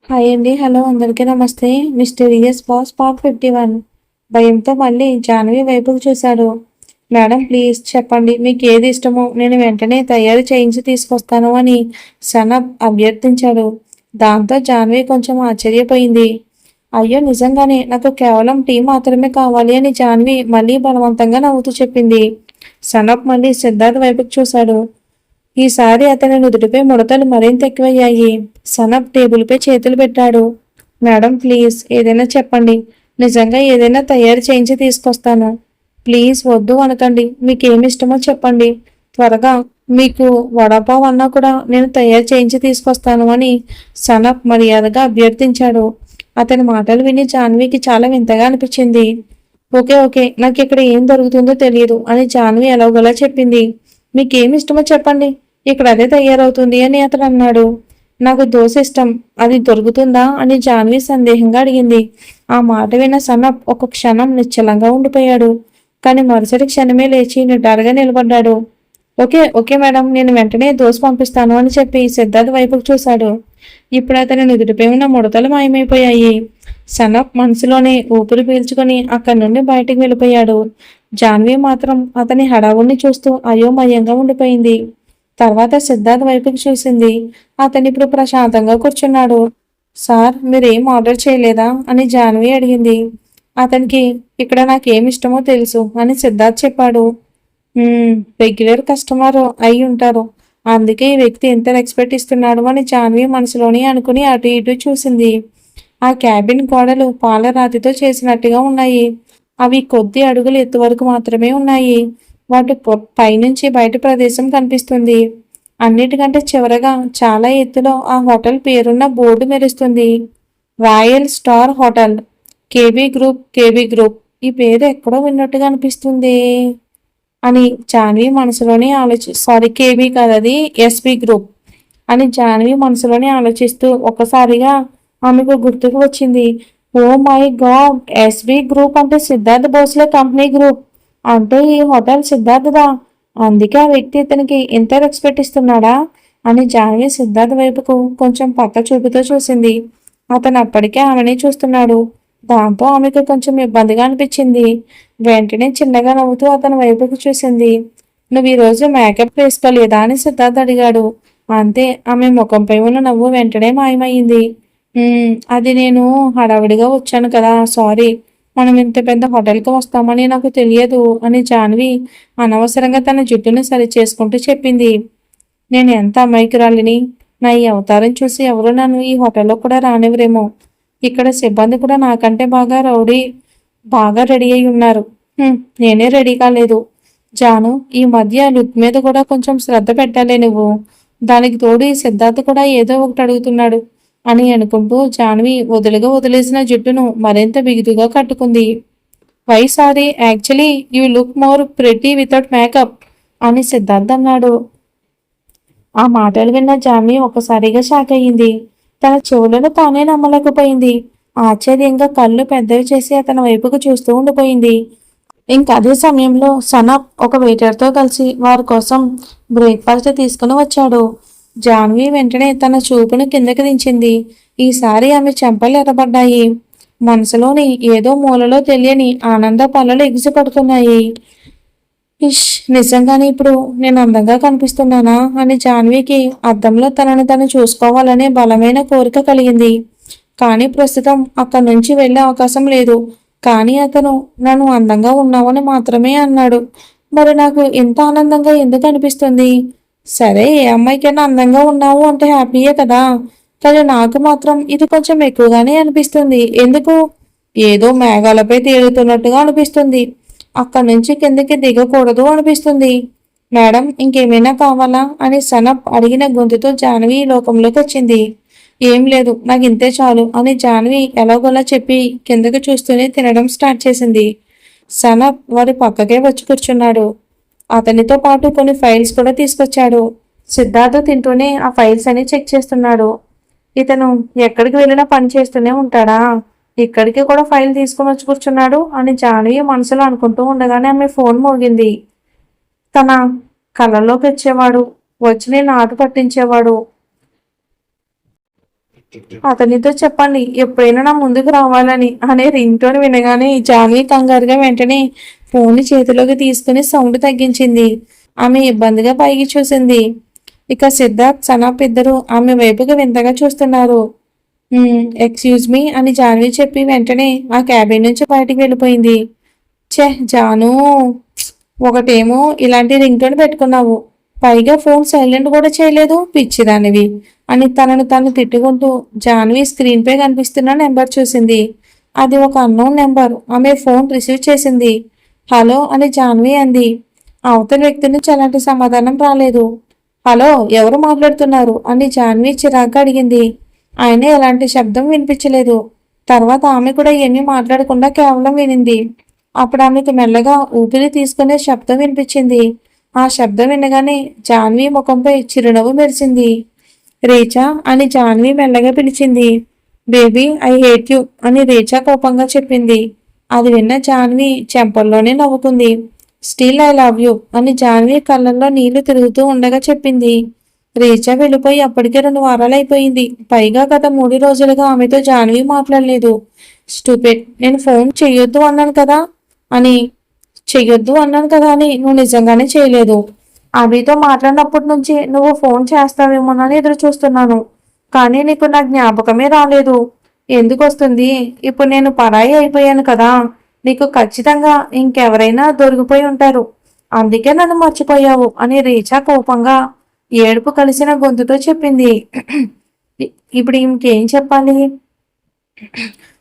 Hi అండి. Hello అందరికీ నమస్తే. Mysterious boss part 51. భయంతో మళ్ళీ జాహ్నవి వైపుకు చూశాడు. మేడం ప్లీజ్ చెప్పండి మీకు ఏది ఇష్టమో నేను వెంటనే తయారు చేయించి తీసుకొస్తాను అని సనబ్ అభ్యర్థించాడు. దాంతో జాహ్నవి కొంచెం ఆశ్చర్యపోయింది. అయ్యో నిజంగానే నాకు కేవలం టీ మాత్రమే కావాలి అని జాహ్నవి మళ్ళీ బలవంతంగా నవ్వుతూ చెప్పింది. సనబ్ మళ్ళీ సిద్ధార్థ్ వైపుకు చూశాడు. ఈసారి అతని నుదుటిపై ముడతలు మరింత ఎక్కువయ్యాయి. సనబ్ టేబుల్పై చేతులు పెట్టాడు. మేడం ప్లీజ్ ఏదైనా చెప్పండి. నిజంగా ఏదైనా తయారు చేయించి తీసుకొస్తాను. ప్లీజ్ వద్దు అనకండి. మీకేమిష్టమో చెప్పండి. త్వరగా మీకు వడాపావ్ అన్నా కూడా నేను తయారు చేయించి తీసుకొస్తాను అని సనబ్ మర్యాదగా అభ్యర్థించాడు. అతని మాటలు విని జాన్వీకి చాలా వింతగా అనిపించింది. ఓకే ఓకే నాకు ఇక్కడ ఏం దొరుకుతుందో తెలియదు అని జాన్వి ఎలాగోలా చెప్పింది. మీకేమి ఇష్టమో చెప్పండి. ఇక్కడ అదే తయారవుతుంది అని అతడు అన్నాడు. నాకు దోశ ఇష్టం. అది దొరుకుతుందా అని జాన్వి సందేహంగా అడిగింది. ఆ మాట విన్న సనబ్ ఒక క్షణం నిశ్చలంగా ఉండిపోయాడు. కానీ మరుసటి క్షణమే లేచి నిటారుగా నిలబడ్డాడు. ఓకే ఓకే మేడం నేను వెంటనే దోశ పంపిస్తాను అని చెప్పి సిద్ధార్థ్ వైపుకు చూశాడు. ఇప్పుడు అతని నుదుటిపై ఉన్న ముడతలు మాయమైపోయాయి. సనబ్ మనసులోనే ఊపిరి పీల్చుకొని అక్కడి నుండి బయటికి వెళ్ళిపోయాడు. జాన్వి మాత్రం అతని హడావుణ్ణి చూస్తూ అయోమయంగా ఉండిపోయింది. తర్వాత సిద్ధార్థ్ వైపుకి చూసింది. అతను ఇప్పుడు ప్రశాంతంగా కూర్చున్నాడు. సార్ మీరేం ఆర్డర్ చేయలేదా అని జాన్వి అడిగింది. అతనికి ఇక్కడ నాకేమిష్టమో తెలుసు అని సిద్ధార్థ్ చెప్పాడు. రెగ్యులర్ కస్టమర్ అయి ఉంటారు. అందుకే ఈ వ్యక్తి ఎంత రెస్పెక్ట్ ఇస్తున్నాడు అని జాన్వి మనసులోని అనుకుని అటు ఇటు చూసింది. ఆ క్యాబిన్ గోడలు పాలరాతితో చేసినట్టుగా ఉన్నాయి. అవి కొద్ది అడుగులు ఎత్తు వరకు మాత్రమే ఉన్నాయి. వాటి పైనుంచి బయట ప్రదేశం కనిపిస్తుంది. అన్నిటికంటే చివరగా చాలా ఎత్తులో ఆ హోటల్ పేరున్న బోర్డు మెరుస్తుంది. Royal star hotel KB group ఈ పేరు ఎక్కడో విన్నట్టుగా అనిపిస్తుంది అని జాన్వి మనసులోనే సారీ కేబీ కాదు అది ఎస్బీ గ్రూప్ అని జాన్వి మనసులోనే ఆలోచిస్తూ ఒక్కసారిగా ఆమెకు గుర్తుకు వచ్చింది. Oh my God SB group అంటే సిద్ధార్థ్ భోస్లే కంపెనీ గ్రూప్. అంటే ఈ హోటల్ సిద్ధార్థదా. అందుకే ఆ వ్యక్తి ఇతనికి ఎంత రెస్పెక్ట్ ఇస్తున్నాడా అని జాన్వి సిద్ధార్థ్ వైపుకు కొంచెం పక్క చూపుతో చూసింది. అతను అప్పటికే ఆమెనే చూస్తున్నాడు. దాంతో ఆమెకు కొంచెం ఇబ్బందిగా అనిపించింది. వెంటనే చిన్నగా నవ్వుతూ అతని వైపుకు చూసింది. నువ్వు ఈరోజు మేకప్ వేసుకోలేదా అని సిద్ధార్థ్ అడిగాడు. అంతే ఆమె ముఖంపై ఉన్న నవ్వు వెంటనే మాయమైంది. అది నేను హడావిడిగా వచ్చాను కదా సారీ. మనం ఇంత పెద్ద హోటల్కి వస్తామని నాకు తెలియదు అని జాన్వి అనవసరంగా తన జుట్టును సరి చేసుకుంటూ చెప్పింది. నేను ఎంత అమాయకురాలిని. నా ఈ అవతారం చూసి ఎవరు నన్ను ఈ హోటల్లో కూడా రానివ్వరేమో. ఇక్కడ సిబ్బంది కూడా నాకంటే బాగా రెడీ అయి ఉన్నారు. నేనే రెడీ కాలేదు. జాను ఈ మధ్య లుక్ మీద కూడా కొంచెం శ్రద్ధ పెట్టాలే నువ్వు. దానికి తోడు ఈ సిద్ధార్థ్ కూడా ఏదో ఒకటి అడుగుతున్నాడు అని అనుకుంటూ జాన్వి వదిలేసిన జుట్టును మరింత బిగుతుగా కట్టుకుంది. Why sorry actually you look more pretty without makeup అని సిద్ధార్థ్ అన్నాడు. ఆ మాటలు విన్న జాన్వి ఒకసారిగా షాక్ అయ్యింది. తన చెవులను తానే నమ్మలేకపోయింది. ఆశ్చర్యంగా కళ్ళు పెద్దవి చేసి అతని వైపుకు చూస్తూ ఉండిపోయింది. ఇంకా అదే సమయంలో సనబ్ ఒక వెయిటర్తో కలిసి వారి కోసం బ్రేక్ఫాస్ట్ తీసుకుని వచ్చాడు. జాన్వి వెంటనే తన చూపును కిందకి దించింది. ఈసారి ఆమె చెంపలు ఎర్రబడ్డాయి. మనసులోని ఏదో మూలలో తెలియని ఆనంద పనులు ఎగిసిపడుతున్నాయి. ఇష్ నిజంగానే ఇప్పుడు నేను అందంగా కనిపిస్తున్నానా అని జాన్వికి అద్దంలో తనను తను చూసుకోవాలనే బలమైన కోరిక కలిగింది. కానీ ప్రస్తుతం అక్కడి నుంచి వెళ్ళే అవకాశం లేదు. కానీ అతను నన్ను అందంగా ఉన్నావని మాత్రమే అన్నాడు. మరి నాకు ఇంత ఆనందంగా ఎందుకు అనిపిస్తుంది? సరే ఏ అమ్మాయికైనా అందంగా ఉన్నావు అంటే హ్యాపీయే కదా. కానీ నాకు మాత్రం ఇది కొంచెం ఎక్కువగానే అనిపిస్తుంది. ఎందుకు? ఏదో మేఘాలపై తేలుతున్నట్టుగా అనిపిస్తుంది. అక్కడి నుంచి కిందకి దిగకూడదు అనిపిస్తుంది. మేడం ఇంకేమైనా కావాలా అని సనబ్ అడిగిన గొంతుతో జాన్వి లోకంలోకి వచ్చింది. ఏం లేదు నాకు ఇంతే చాలు అని జాన్వి ఎలాగోలా చెప్పి కిందకి చూస్తూనే తినడం స్టార్ట్ చేసింది. సనబ్ వారి పక్కకే వచ్చి కూర్చున్నాడు. అతనితో పాటు కొన్ని ఫైల్స్ కూడా తీసుకొచ్చాడు. సిద్ధార్థ్ తింటూనే ఆ ఫైల్స్ అని చెక్ చేస్తున్నాడు. ఇతను ఎక్కడికి వెళ్ళినా పని చేస్తూనే ఉంటాడా? ఇక్కడికి కూడా ఫైల్ తీసుకుని వచ్చి కూర్చున్నాడు అని జాన్వి మనసులో అనుకుంటూ ఉండగానే ఆమె ఫోన్ మోగింది. తన కళ్ళలోకి వచ్చేవాడు. వచ్చి నేను ఆట పట్టించేవాడు. అతనితో చెప్పండి ఎప్పుడైనా నా ముందుకు రావాలని అనే రింగ్ టోన్ వినగానే జాన్వి కంగారుగా వెంటనే ఫోన్ చేతిలోకి తీసుకుని సౌండ్ తగ్గించింది. ఆమె ఇబ్బందిగా పైకి చూసింది. ఇక సిద్ధార్థ్ సనాప్ ఇద్దరు ఆమె వైపుకి వింతగా చూస్తున్నారు. ఎక్స్క్యూజ్ మీ అని జాన్వి చెప్పి వెంటనే ఆ క్యాబిన్ నుంచి బయటికి వెళ్ళిపోయింది. ఛే జాను, ఒకటేమో ఇలాంటి రింగ్ టోన్ పెట్టుకున్నావు, పైగా ఫోన్ సైలెంట్ కూడా చేయలేదు పిచ్చిదానివి అని తనను తను తిట్టుకుంటూ జాన్వి స్క్రీన్ పై కనిపిస్తున్న నెంబర్ చూసింది. అది ఒక అన్నోన్ నెంబర్. ఆమె ఫోన్ రిసీవ్ చేసింది. హలో అని జాన్వి అంది. అవతల వ్యక్తి నుంచి అలాంటి సమాధానం రాలేదు. హలో, ఎవరు మాట్లాడుతున్నారు అని జాన్వి చిరాగ్గా అడిగింది. ఆయన ఎలాంటి శబ్దం వినిపించలేదు. తర్వాత ఆమె కూడా ఏమీ మాట్లాడకుండా కేవలం వినింది. అప్పుడు ఆమెకు మెల్లగా ఊపిరి తీసుకునే శబ్దం వినిపించింది. ఆ శబ్దం వినగానే జాన్వి ముఖంపై చిరునవ్వు మెరిసింది. రేచా అని జాన్వి మెల్లగా పిలిచింది. బేబీ ఐ హేట్ యు అని రేచా కోపంగా చెప్పింది. అది విన్న జాన్వి చెంపల్లోనే నవ్వుకుంది. స్టిల్ ఐ లవ్ యూ అని జాన్వి కళ్ళల్లో నీళ్లు తిరుగుతూ ఉండగా చెప్పింది. రేచా వెళ్ళిపోయి అప్పటికే 2 వారాలు అయిపోయింది. పైగా గత 3 రోజులుగా ఆమెతో జాన్వి మాట్లాడలేదు. స్టూపిడ్, నేను ఫోన్ అని చెయ్యొద్దు అన్నాను కదా అని నువ్వు నిజంగానే చేయలేదు. అభితో మాట్లాడినప్పటి నుంచి నువ్వు ఫోన్ చేస్తావేమోనని ఎదురు చూస్తున్నాను. కానీ నీకు నా జ్ఞాపకమే రాలేదు. ఎందుకు వస్తుంది? ఇప్పుడు నేను పరాయి అయిపోయాను కదా. నీకు ఖచ్చితంగా ఇంకెవరైనా దొరికిపోయి ఉంటారు. అందుకే నన్ను మర్చిపోయావు అని రీచా కోపంగా ఏడుపు కలిసిన గొంతుతో చెప్పింది. ఇప్పుడు ఇంకేం చెప్పాలి?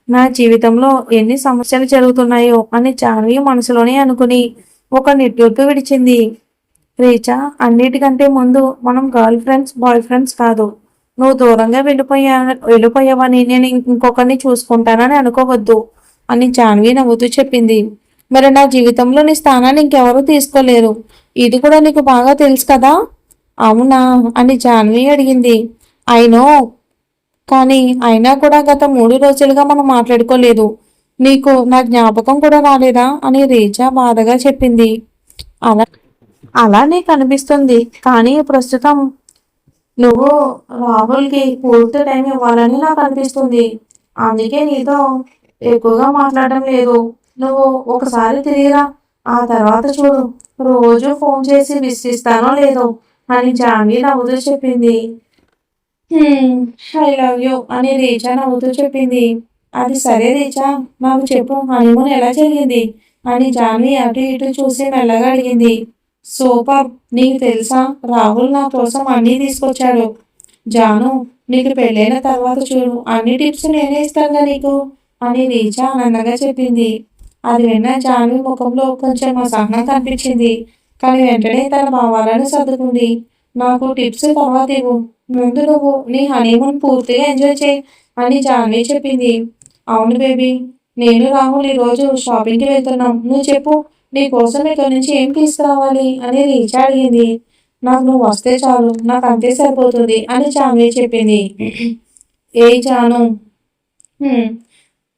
నా జీవితంలో ఎన్ని సమస్యలు జరుగుతున్నాయో అని జాన్వి మనసులోనే అనుకుని ఒక నిట్టూర్పు విడిచింది. రీచా, అన్నిటికంటే ముందు మనం గర్ల్ ఫ్రెండ్స్, బాయ్ ఫ్రెండ్స్ కాదు. నువ్వు దూరంగా వెళ్ళిపోయావని నేను ఇంకొకరిని చూసుకుంటానని అనుకోవద్దు అని జాన్వి నవ్వుతూ చెప్పింది. మరి నా జీవితంలో నీ స్థానాన్ని ఇంకెవరూ తీసుకోలేరు. ఇది కూడా నీకు బాగా తెలుసు కదా? అవునా అని జాన్వి అడిగింది. అయినో, కానీ అయినా కూడా గత 3 రోజులుగా మనం మాట్లాడుకోలేదు. నీకు నా జ్ఞాపకం కూడా రాలేదా అని రీచా బాధగా చెప్పింది. అలా అలా నీకు అనిపిస్తుంది, కానీ ప్రస్తుతం నువ్వు రాహుల్కి పూర్తి టైం ఇవ్వాలని నాకు అనిపిస్తుంది. అందుకే నీతో ఎక్కువగా మాట్లాడడం లేదు. నువ్వు ఒకసారి తిరిగిరా, ఆ తర్వాత చూడు రోజు ఫోన్ చేసి విసిగిస్తానో లేదో అని జాన్వి నవ్వుతూ చెప్పింది. ఐ లవ్ యూ అని రీచా నవ్వుతూ చెప్పింది. అది సరే రీచా, నాకు చెప్పు, హనీమూన్ ఎలా జరిగింది అని జాన్వి అటు ఇటు చూసి మెల్లగా అడిగింది. సూపర్, నీకు తెలుసా రాహుల్ నా కోసం అన్నీ తీసుకొచ్చాడు. జాను, నీకు పెళ్ళైన తర్వాత చూడు అన్ని టిప్స్ నేనే ఇస్తాగా నీకు అని రీచా ఆనందంగా చెప్పింది. అది విన్న జాన్వి ముఖంలో కొంచెం అసహనం కనిపించింది. కానీ వెంటనే తన భావాలను సర్దుకుంది. నాకు టిప్స్ తర్వాత ఇవ్వు, ముందు నువ్వు నీ హనీమూన్ పూర్తిగా ఎంజాయ్ చేయి అని జాన్వి చెప్పింది. అవును బేబీ, నేను రాహుల్ ఈరోజు షాపింగ్కి వెళ్తున్నాం. నువ్వు చెప్పు, నీ కోసం ఇక్కడ నుంచి ఏం తీసుకురావాలి అని రీచా అడిగింది. నాకు నువ్వు వస్తే చాలు, నాకు అంతే సరిపోతుంది అని జాన్వి చెప్పింది. ఏ జాను,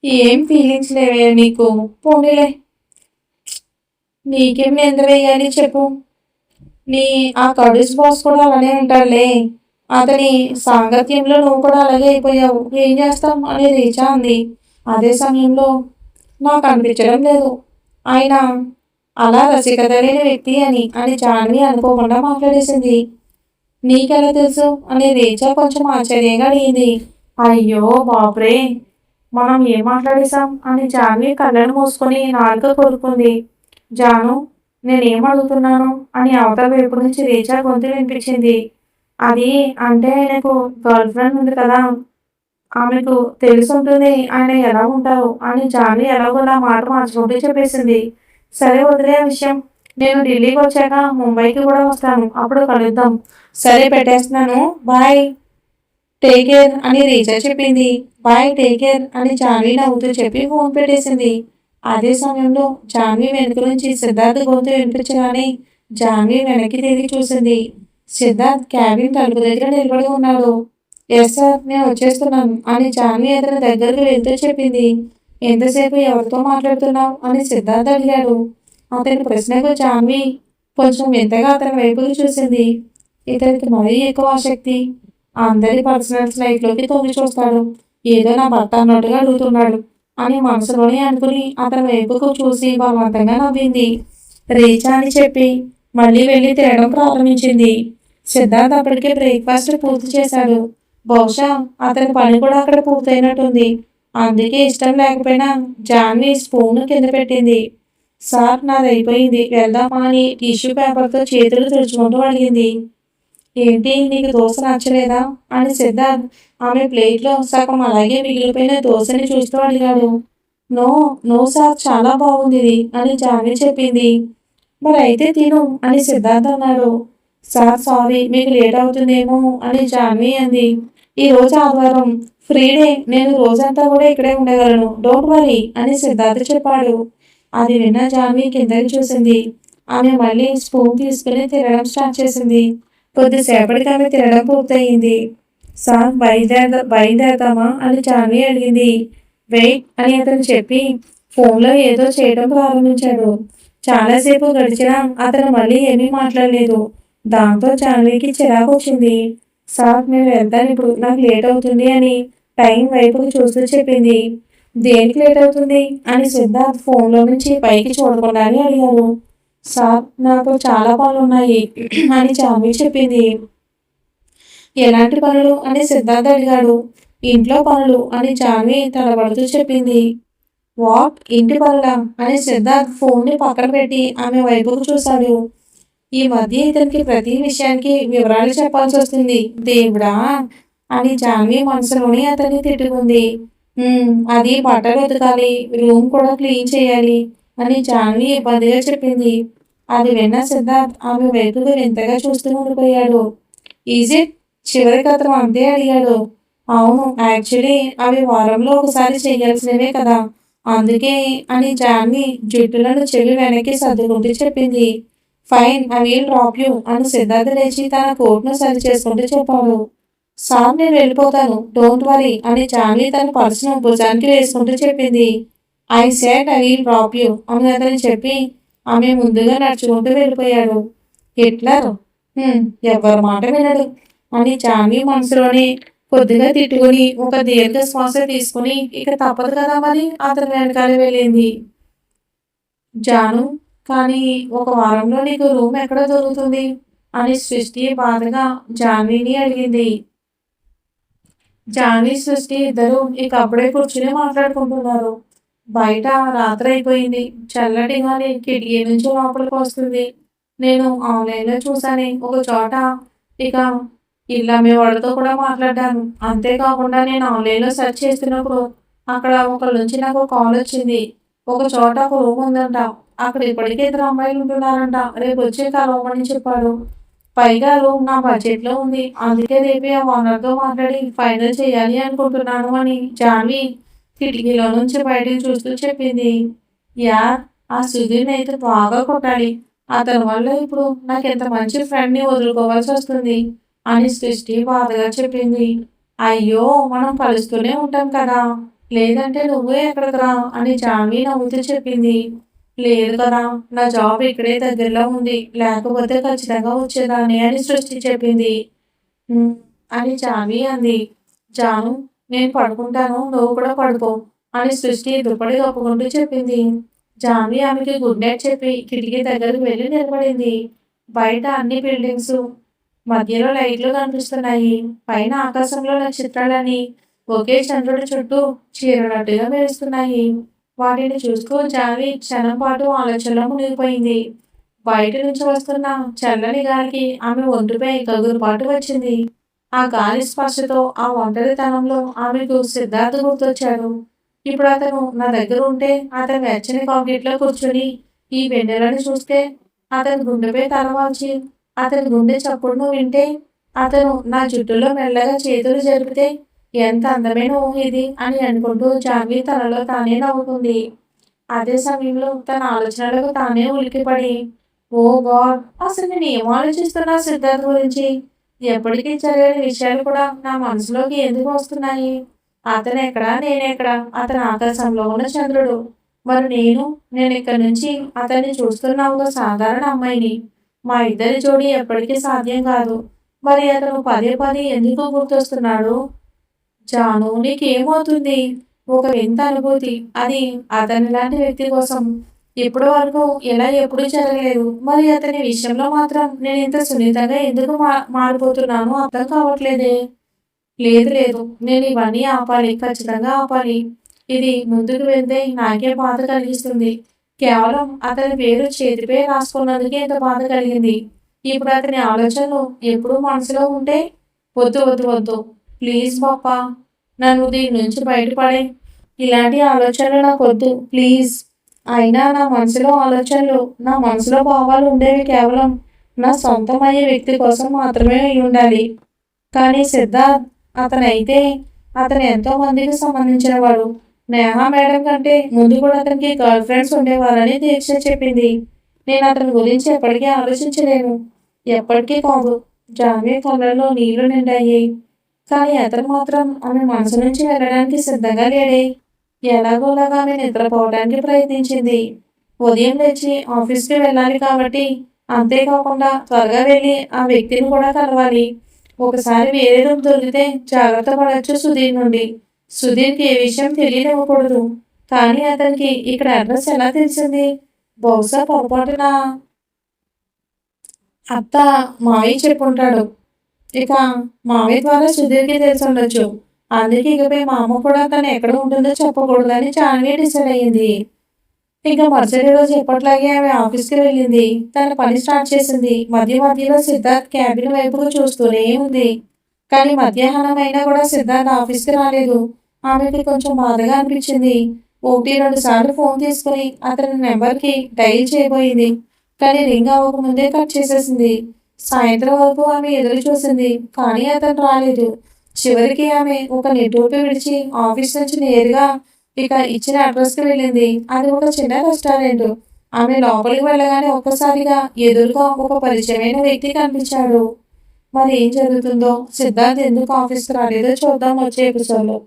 ఏం ఫీలింగ్స్ లేవే నీకు? పోనీలే, నీకేం ఎంత వేయాలి చెప్పు. నీ ఆ కడుస్ బాస్ కూడా అలానే ఉంటాడులే. అతని సాంగత్యంలో నువ్వు కూడా అలాగే అయిపోయావు. ఏం చేస్తాం అని రీచా అంది. అదే సమయంలో నాకు అనిపించడం లేదు ఆయన అలా రసికత లేని వ్యక్తి అని జాన్వి అనుకోకుండా మాట్లాడేసింది. నీకెలా తెలుసు అని రీచా కొంచెం ఆశ్చర్యంగా అడిగింది. అయ్యో బాబ్రే, మనం ఏం మాట్లాడేశాం అని జాన్వి కళ్ళను మూసుకొని నాలుక కొరుకుంది. జాను, నేనేం అడుగుతున్నాను అని అవతల వైపు నుంచి రీచా గొంతు వినిపించింది. అది అంటే ఆయనకు గర్ల్ ఫ్రెండ్ ఉంది కదా, ఆమెకు తెలుసుంటుంది ఆయన ఎలా ఉంటారు అని జాన్వి ఎలాగోలా మాట మార్చుకుంటూ చెప్పేసింది. సరే వదిలే విషయం, నేను ఢిల్లీకి వచ్చాక ముంబైకి కూడా వస్తాను, అప్పుడు కలుద్దాం. సరే పెట్టేస్తున్నాను, బాయ్, టేక్ కేర్ అని రీచా చెప్పింది. బాయ్, టేక్ కేర్ అని జాన్వి నవ్వుతూ చెప్పి ఫోన్ పెట్టేసింది. అదే సమయంలో జాన్వి వెనుక నుంచి సిద్ధార్థ్ గొంతు వినిపించగానే జాన్వి వెనక్కి తిరిగి చూసింది. సిద్ధార్థ్ క్యాబిన్ తలుపు దగ్గర నిలబడి ఉన్నాడు. ఎస్ సార్, నేను వచ్చేస్తున్నాను అని జాన్వి అతని దగ్గరకు వెళ్తూ చెప్పింది. ఎంతసేపు ఎవరితో మాట్లాడుతున్నావు అని సిద్ధార్థ్ అడిగాడు. అతని ప్రశ్నకు జాన్వి కొంచెం వింతగా అతని వైపుకి చూసింది. ఇతనికి మరీ ఎక్కువ ఆసక్తి. అందరి పర్సనల్ లైఫ్లోకి తొంగి చూస్తాడు. ఏదో నా భర్త అన్నట్టుగా అడుగుతున్నాడు అని మనసులోనే అనుకుని అతని వైపుకు చూసి బలవంతంగా నవ్వింది. రీచా అని చెప్పి మళ్ళీ వెళ్ళి తినడం ప్రారంభించింది. సిద్ధార్థ్ అప్పటికే బ్రేక్ఫాస్ట్ పూర్తి చేశాడు. బహుశా అతని పని కూడా అక్కడ పూర్తయినట్టుంది. అందుకే ఇష్టం లేకపోయినా జాన్వి స్పూన్ కింద పెట్టింది. సార్ నాది అయిపోయింది, వెళ్దామా అని టిష్యూ పేపర్తో చేతులు తుడుచుకుంటూ అడిగింది. ఏంటి నీకు దోశ నచ్చలేదా అని సిద్ధార్థ్ ఆమె ప్లేట్లో సగం అలాగే మిగిలిపోయిన దోశని చూస్తూ అడిగాడు. నో నో సార్, చాలా బాగుంది ఇది అని జాన్వి చెప్పింది. మరి అయితే తిను అని సిద్ధార్థ్ అన్నాడు. సార్ సారీ, మీకు లేట్ అవుతుందేమో అని జాన్వి అంది. ఈ రోజు ఆదివారం, ఫ్రీ డే, నేను రోజంతా కూడా ఇక్కడే ఉండగలను, డోంట్ వరీ అని సిద్ధార్థ్ చెప్పాడు. అది విన్న జాన్వి కిందకి చూసింది. ఆమె మళ్ళీ స్పూన్ తీసుకుని తినడం స్టార్ట్ చేసింది. కొద్దిసేపటికి ఆమె తినడం పూర్తయింది. సార్ బయలుదేరదామా అని జాన్వి అడిగింది. వెయిట్ అని అతను చెప్పి ఫోన్లో ఏదో చేయడం ప్రారంభించాడు. చాలాసేపు గడిచినా అతను మళ్ళీ ఏమీ మాట్లాడలేదు. దాంతో జాన్వికి చిరాకు వచ్చింది. సార్ నేను వెళ్తాను ఇప్పుడు, నాకు లేట్ అవుతుంది అని టైం వైపుకి చూస్తూ చెప్పింది. దేనికి లేట్ అవుతుంది అని సిద్ధార్థ్ ఫోన్లో నుంచి పైకి చూడకుండానే అడిగారు. సార్ నాకు చాలా పనులు ఉన్నాయి అని జాన్వి చెప్పింది. ఎలాంటి పనులు అని సిద్ధార్థ్ అడిగాడు. ఇంట్లో పనులు అని జాన్వి తడబడుతూ చెప్పింది. వాట్, ఇంటి పనులా అని సిద్ధార్థ్ ఫోన్ని పక్కన పెట్టి ఆమె వైపుకు చూశాడు. ఈ మధ్య ఇతనికి ప్రతి విషయానికి వివరాలు చెప్పాల్సి వస్తుంది, దేవుడా అని జాన్వి మనసులోనే అతన్ని తిట్టుకుంది. అది బట్టలు ఉతకాలి, రూమ్ కూడా క్లీన్ చేయాలి అని జాన్వి ఇబ్బందిగా చెప్పింది. అది విన్న సిద్ధార్థ్ ఆమె వైపుకు వింతగా చూస్తూ ఉండిపోయాడు. ఈజ్ ఇట్, చివరికి అతను అంతే అడిగాడు. అవును, యాక్చువల్లీ అవి వారంలో ఒకసారి చేయాల్సినవే కదా, అందుకే అని జాన్వి జుట్టులను చెవి వెనక్కి సర్దుకుంటూ చెప్పింది. Fine, I will drop you అని సిద్ధార్థ్ లేచి తన కోట్ను సరి చేసుకుంటూ చెప్పాడు. సార్ నేను వెళ్ళిపోతాను, డోంట్ వరీ అని జాన్వి తన పర్సును భుజానికి వేసుకుంటూ చెప్పింది. I said I will drop you అని అతను చెప్పి ఆమె ముందుగా నడుచుకుంటూ వెళ్ళిపోయాడు. హిట్లర్ ఎవరి మాట వినడు అని జాన్వి మనసులోనే కొద్దిగా తిట్టుకుని ఒక దీర్ఘ శ్వాస తీసుకుని ఇక తప్పదు కదా మరి అతని వెనకాల వెళ్ళింది. జాను, కానీ ఒక వారంలో నీకు రూమ్ ఎక్కడ దొరుకుతుంది అని సృష్టి బాధగా జాన్విని అడిగింది. జాన్వి సృష్టి ఇద్దరు ఇక అప్పుడే కూర్చుని మాట్లాడుకుంటున్నారు. బయట రాత్రి అయిపోయింది. చల్లటి గాలి కిటికీ నుంచి లోపలికి వస్తుంది. నేను ఆన్లైన్లో చూసాను ఒక చోట. ఇక ఇలా మీ వాడితో కూడా మాట్లాడాను. అంతేకాకుండా నేను ఆన్లైన్లో సెర్చ్ చేస్తున్నప్పుడు అక్కడ ఒకళ్ళ నుంచి నాకు కాల్ వచ్చింది. ఒక చోట ఒక రూమ్ ఉందంట. అక్కడ ఇప్పటికే 2 అమ్మాయిలు ఉంటున్నారంట. రేపు వచ్చి కలవమని చెప్పాడు. పైగా రూమ్ నా బడ్జెట్లో ఉంది. అందుకే రేపే ఆ ఓనర్తో మాట్లాడి ఫైనల్ చేయాలి అనుకుంటున్నాను అని జాన్వి కిటికీలో నుంచి బయటకు చూస్తూ చెప్పింది. యార్, ఆ సుధీర్ని అయితే బాగా కొట్టాలి. అతని వల్ల ఇప్పుడు నాకు ఎంత మంచి ఫ్రెండ్ని వదులుకోవాల్సి వస్తుంది అని సృష్టి బాధగా చెప్పింది. అయ్యో, మనం కలుస్తూనే ఉంటాం కదా, లేదంటే నువ్వే ఎక్కడికి రా అని జాన్వి నవ్వుతూ చెప్పింది. లేదు కదా, నా జాబ్ ఇక్కడే దగ్గరలో ఉంది, లేకపోతే ఖచ్చితంగా వచ్చేదాన్ని అని సృష్టి చెప్పింది. అని జాన్వి అంది. జాను, నేను పడుకుంటాను, నువ్వు కూడా పడుకో అని సృష్టి దుప్పటి కప్పుకుంటూ చెప్పింది. జాన్వి ఆమెకి గుడ్ నైట్ చెప్పి కిటికీ దగ్గరకు వెళ్ళి నిలబడింది. బయట అన్ని బిల్డింగ్స్ మధ్యలో లైట్లు కనిపిస్తున్నాయి. పైన ఆకాశంలో నక్షత్రాలని ఒకే చంద్రుడి చుట్టూ చీరనట్టుగా మెరుస్తున్నాయి. వాటిని చూస్తూ జాన్వి క్షణం పాటు ఆలోచనలో మునిగిపోయింది. బయట నుంచి వస్తున్న చల్లని గాలికి ఆమె ఒంటిపై గగురుపాటు వచ్చింది. ఆ గాలి స్పర్శతో ఆ ఒంటరితనంలో ఆమెకు సిద్ధార్థ్ గుర్తొచ్చాడు. ఇప్పుడు అతను నా దగ్గర ఉంటే, అతను వెచ్చని కాంక్రీట్లో కూర్చొని ఈ వెన్నెలను చూస్తే, అతని గుండెపై తలవాల్చి అతని గుండె చప్పుడును వింటే, అతను నా జుట్టులో మెల్లగా చేతులు జరిపితే ఎంత అందమైన ఊహ ఇది అని అనుకుంటూ జాన్వి తనలో తానే నవ్వుకుంది. అదే సమయంలో తన ఆలోచనలకు తానే ఉలికిపడి, ఓ గాడ్, అసలు నేను ఏం ఆలోచిస్తున్నా సిద్ధార్థ్ గురించి? ఎప్పటికీ జరిగిన విషయాలు కూడా నా మనసులోకి ఎందుకు వస్తున్నాయి? అతను ఎక్కడా, నేనెక్కడా? అతను ఆకాశంలో ఉన్న చంద్రుడు, మరి నేను ఇక్కడి నుంచి అతన్ని చూస్తున్న ఒక సాధారణ అమ్మాయిని. మా ఇద్దరి జోడి ఎప్పటికీ సాధ్యం కాదు. మరి అతను పదే పదే ఎందుకు గుర్తొస్తున్నాడు? జాను, నీకేమవుతుంది? ఒక వింత అనుభూతి. అది అతని లాంటి వ్యక్తి కోసం ఇప్పటి వరకు ఇలా ఎప్పుడూ జరగలేదు. మరి అతని విషయంలో మాత్రం నేను ఇంత సున్నితంగా ఎందుకు మారిపోతున్నానో అర్థం కావట్లేదే. లేదు లేదు, నేను ఇవన్నీ ఆపాలి, ఖచ్చితంగా ఆపాలి. ఇది ముందుకు వెళ్తే నాకే బాధ కలిగిస్తుంది. కేవలం అతని పేరు చేతిపై రాసుకున్నందుకే ఇంత బాధ కలిగింది. ఇప్పుడు అతని ఆలోచనలు ఎప్పుడూ మనసులో ఉంటే వద్దు వద్దు వద్దు, ప్లీజ్ పాపా, నన్ను దీని నుంచి బయటపడే. ఇలాంటి ఆలోచనలు నాకు వద్దు, ప్లీజ్. అయినా నా మనసులో ఆలోచనలు, నా మనసులో భావాలు ఉండేవి కేవలం నా సొంతమయ్యే వ్యక్తి కోసం మాత్రమే అయి ఉండాలి. కానీ సిద్ధార్థ్, అతనైతే అతను ఎంతో మందికి సంబంధించిన వాడు. నేహా మేడం కంటే ముందు కూడా అతనికి గర్ల్ ఫ్రెండ్స్ ఉండేవారని దీక్ష చెప్పింది. నేను అతని గురించి ఎప్పటికీ ఆలోచించలేను. ఎప్పటికీ కాదు. జాన్వి కళ్ళల్లో నీళ్లు నిండాయి. కానీ అతను మాత్రం ఆమె మనసు నుంచి వెళ్ళడానికి సిద్ధంగా లేడే. ఎలాగోలాగా ఆమె నిద్రపోవడానికి ప్రయత్నించింది. ఉదయం లేచి ఆఫీస్కి వెళ్ళాలి కాబట్టి, అంతేకాకుండా త్వరగా వెళ్ళి ఆ వ్యక్తిని కూడా కలవాలి. ఒకసారి వేరే రూమ్ దొరికితే జాగ్రత్త పడవచ్చు సుధీర్ నుండి. సుధీర్కి ఏ విషయం తెలియనివ్వకూడదు. కానీ అతనికి ఇక్కడ అడ్రస్ ఎలా తెలిసింది? బహుశా పొరపాటున అత్త, మావయ్య చెప్పుంటాడు. ఇక మావయ్య ద్వారా సుధీర్కి తెలిసి ఉండొచ్చు. అందుకే ఇకపై మా అమ్మ కూడా తను ఎక్కడ ఉంటుందో చెప్పకూడదని జాన్వి డిసైడ్ అయ్యింది. ఇంకా మరుసటి రోజు ఎప్పట్లాగే ఆమె ఆఫీస్కి వెళ్ళింది. తన పని స్టార్ట్ చేసింది. మధ్య మధ్యలో సిద్ధార్థ్ క్యాబిన్ వైపుకు చూస్తూనే ఉంది. కానీ మధ్యాహ్నం అయినా కూడా సిద్ధార్థ్ ఆఫీస్కి రాలేదు. ఆమెకి కొంచెం బాధగా అనిపించింది. 1-2 సార్లు ఫోన్ తీసుకుని అతని నెంబర్కి డైల్ చేయబోయింది. కానీ రింగ్ అవ్వకముందే కట్ చేసేసింది. సాయంత్రం వరకు ఆమె ఎదురు చూసింది. కానీ అతను రాలేదు. చివరికి ఆమె ఒక నిట్టూర్పు విడిచి ఆఫీస్ నుంచి నేరుగా ఇక ఇచ్చిన అడ్రస్కి వెళ్ళింది. అది ఒక చిన్న రెస్టారెంట్. ఆమె లోపలికి వెళ్ళగానే ఒక్కసారిగా ఎదురుగా ఒక పరిచయమైన వ్యక్తి కనిపించాడు. మరి ఏం జరుగుతుందో, సిద్ధార్థ్ ఎందుకు ఆఫీస్కి రాలేదో చూద్దాం వచ్చే ఎపిసోడ్లో.